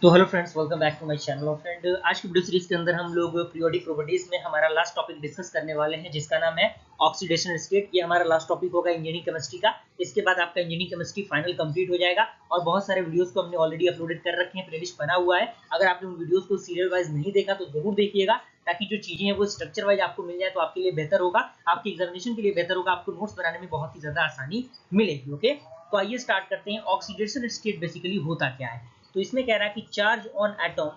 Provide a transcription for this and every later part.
तो hello friends, welcome back to my channel. और friend, आज की वीडियो सीरीज के अंदर हम लोग पीरियोडिक प्रॉपर्टीज में हमारा लास्ट टॉपिक डिस्कस करने वाले हैं, जिसका नाम है ऑक्सीडेशन स्टेट। ये हमारा लास्ट टॉपिक होगा इंजीनियरिंग केमिस्ट्री का। इसके बाद आपका इंजीनियरिंग केमिस्ट्री फाइनल कंप्लीट हो जाएगा। और बहुत सारे वीडियोस को हमने ऑलरेडी अपलोडेड कर रखे हैं, प्लेलिस्ट बना हुआ है। अगर आपने उन वीडियोस को सीरियल वाइज नहीं देखा तो जरूर देखिएगा, ताकि जो चीजें हैं वो स्ट्रक्चर वाइज आपको मिल जाए तो आपके लिए बेहतर होगा, आपके एग्जामिनेशन के लिए बेहतर होगा, आपको नोट्स बनाने में बहुत ही ज्यादा आसानी मिलेगी। ओके, तो आइए स्टार्ट करते हैं। ऑक्सीडेशन स्टेट बेसिकली होता क्या है? तो इसमें कह रहा है कि charge on atom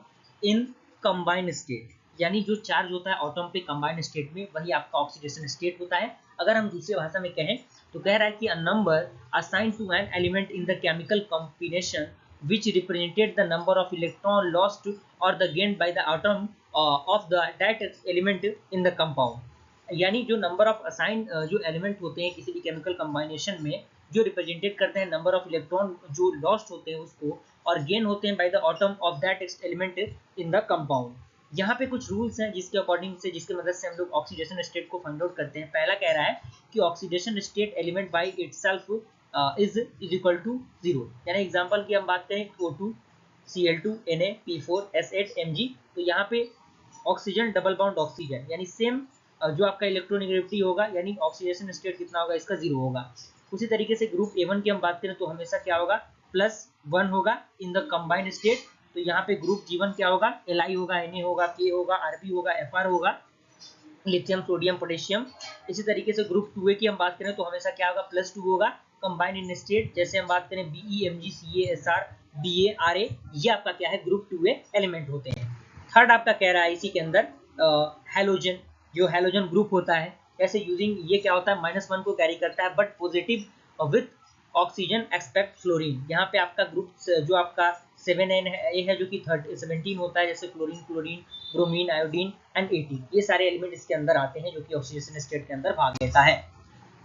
in combined state, यानी जो चार्ज होता है एटम पे कंबाइंड स्टेट में, वही आपका ऑक्सीडेशन स्टेट होता है। अगर हम दूसरी भाषा में कहें तो कह रहा है कि a number assigned to an element in the chemical combination which represented the number of electron lost or the gained by the atom of that element in the compound। यानी जो नंबर ऑफ असाइन जो element होते हैं किसी भी chemical combination में, जो represented करते हैं नंबर ऑफ इलेक्ट्रॉन जो लॉस्ट होते हैं उसको, और गेन होते हैं by the atom of that element in the compound. यहाँ पे कुछ रूल्स हैं जिसके अकॉर्डिंग से, जिसकी मदद से हम लोग ऑक्सीडेशन स्टेट को फाइंड आउट करते हैं। पहला कह रहा है कि oxidation state element by itself is equal to 0। यानी एग्जांपल की हम बात करें O2 Cl2 Na P4 S8 Mg, तो यहाँ पे ऑक्सीजन डबल बॉन्ड ऑक्सीजन, यानी सेम जो आपका इलेक्ट्रोनेगेटिविटी होगा, यानी ऑक्सीडेशन स्टेट कितना होगा, इसका 0 होगा। उसी तरीके से ग्रुप A1 की हम बात करें तो हमेशा क्या होगा, +1 होगा इन द कंबाइंड स्टेट। तो यहाँ पे ग्रुप G1 क्या होगा, Li होगा, Na होगा, K होगा, Rp होगा, Fr होगा, लिथियम सोडियम पोटेशियम। इसी तरीके से ग्रुप 2A की हम बात करें तो हमेशा क्या होगा, +2 होगा कंबाइंड इन स्टेट। जैसे हम बात करें Be Mg Ca Sr Ba Ra, ये आपका क्या है, ग्रुप 2A एलिमेंट होते हैं। थर्ड आपका कह रहा है इसी के अंदर हैलोजन, जो हैलोजन ग्रुप होता है, ऐसे यूजिंग ये क्या होता है, -1 को कैरी करता है but positive with oxygen expect fluorine. यहाँ पे आपका ग्रुप जो आपका 7N है जो कि 17 होता है, जैसे chlorine, chlorine, bromine, iodine and 18, ये सारे एलिमेंट इसके अंदर आते हैं जो कि ऑक्सीडेशन स्टेट के अंदर भाग लेता है।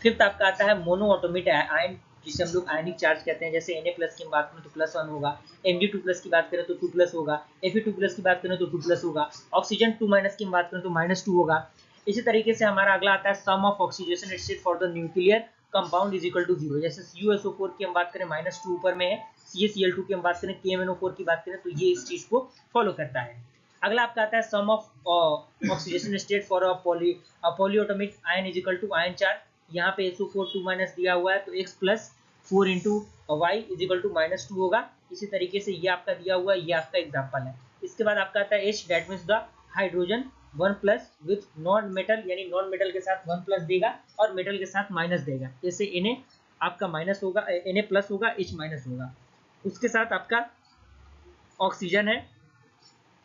फिफ्थ आपका आता है मोनोएटॉमिक आयन, जिसे हम लोग आयनिक चार्ज कहते हैं। जैसे Na+ की बात करें तो +1 होगा, Mg2+ की बात करें तो 2+ होगा, Fe2+ की बात करें तो 2+ होगा, ऑक्सीजन 2- की बात करें तो -2 होगा। इसी तरीके से हमारा अगला आता है sum of oxidation state for the nuclear compound is equal to 0। जैसे CuSO4 की हम बात करें -2 ऊपर में है, CaCl2 की हम बात करें, KMnO4 की बात करें तो ये इस चीज को फॉलो करता है। अगला आपका आता है sum of oxidation state for a polyatomic ion is equal to ion charge. यहाँ पे SO4 2- दिया हुआ है तो X + 4 × Y is equal to -2 होगा। इसी तरीके से ये आपका दिया हुआ, ये आपका एग्जाम्पल है। इसके बाद आपका आता है H, that means the hydrogen 1+ with non metal, यानी नॉन मेटल के साथ 1+ देगा और मेटल के साथ माइनस देगा। जैसे Na आपका माइनस होगा, Na+ होगा, H- होगा। उसके साथ आपका ऑक्सीजन है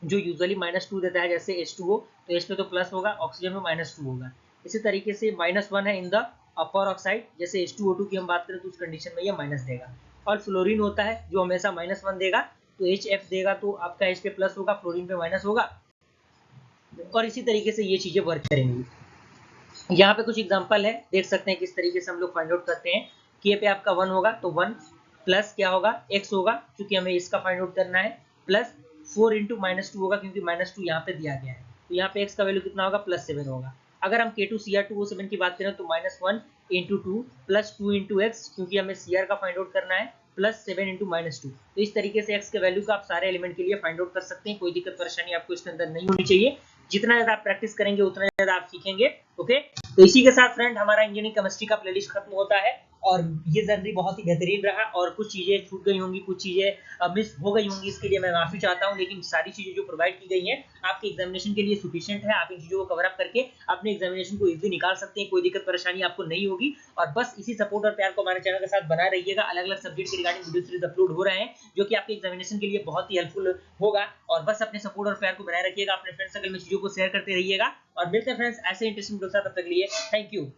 जो यूजुअली -2 देता है, जैसे H2O, तो H पे तो प्लस होगा, ऑक्सीजन में -2 होगा। इसी तरीके से -1 है इन द अपर ऑक्साइड, जैसे H2O2 की हम बात करें तो उस कंडीशन में ये माइनस देगा। और फ्लोरीन होता है जो हमेशा -1 देगा, तो HF देगा तो आपका H पे प्लस होगा, फ्लोरीन पे माइनस होगा। और इसी तरीके से ये चीजें वर्क करेंगी। यहाँ पे कुछ एग्जांपल है, देख सकते हैं किस तरीके से हम लोग फाइंड आउट करते हैं। K पे आपका 1 होगा तो 1 प्लस क्या होगा, X होगा, क्योंकि हमें इसका फाइंड आउट करना है, प्लस 4 × -2 होगा, क्योंकि -2 यहाँ पे दिया गया है। तो यहाँ पे X का वैल्यू कितना होगा, +7 होगा। अगर हम K2Cr2O7 की बात करें तो -1 × 2 प्लस 2 × X, क्योंकि हमें Cr का फाइंड आउट करना है, +7 × -2। तो इस तरीके से X के वैल्यू का आप सारे एलिमेंट के लिए फाइंड आउट कर सकते हैं। कोई दिक्कत परेशानी आपको इसके अंदर नहीं होनी चाहिए। जितना ज्यादा आप प्रैक्टिस करेंगे उतना ज्यादा आप सीखेंगे। ओके, तो इसी के साथ फ्रेंड हमारा इंजीनियरिंग केमिस्ट्री का प्लेलिस्ट खत्म होता है। और ये जर्नी बहुत ही बेहतरीन रहा, और कुछ चीजें छूट गई होंगी, कुछ चीजें मिस हो गई होंगी, इसके लिए मैं माफी चाहता हूं। लेकिन सारी चीजें जो प्रोवाइड की गई हैं आपके एग्जामिनेशन के लिए सफिशिएंट है। आप इन चीजों को कवर अप करके अपने एग्जामिनेशन को इजीली निकाल सकते हैं, कोई दिक्कत परेशानी आपको नहीं होगी। और बस इसी सपोर्ट और प्यार को हमारे चैनल के साथ बनाए रहिएगा। अलग अलग सब्जेक्ट के रिगार्डिंग वीडियो सीरीज अपलोड हो रहे हैं जो कि आपके एग्जामिनेशन के लिए बहुत ही हेल्पफुल होगा। और बस अपने सपोर्ट और प्यार को बनाए रखिएगा, अपने फ्रेंड सर्कल में चीजों को शेयर करते रहिएगा। और मिलते हैं फ्रेंड्स ऐसे इंटरेस्टिंग वीडियो के साथ, तब तक के लिए थैंक यू।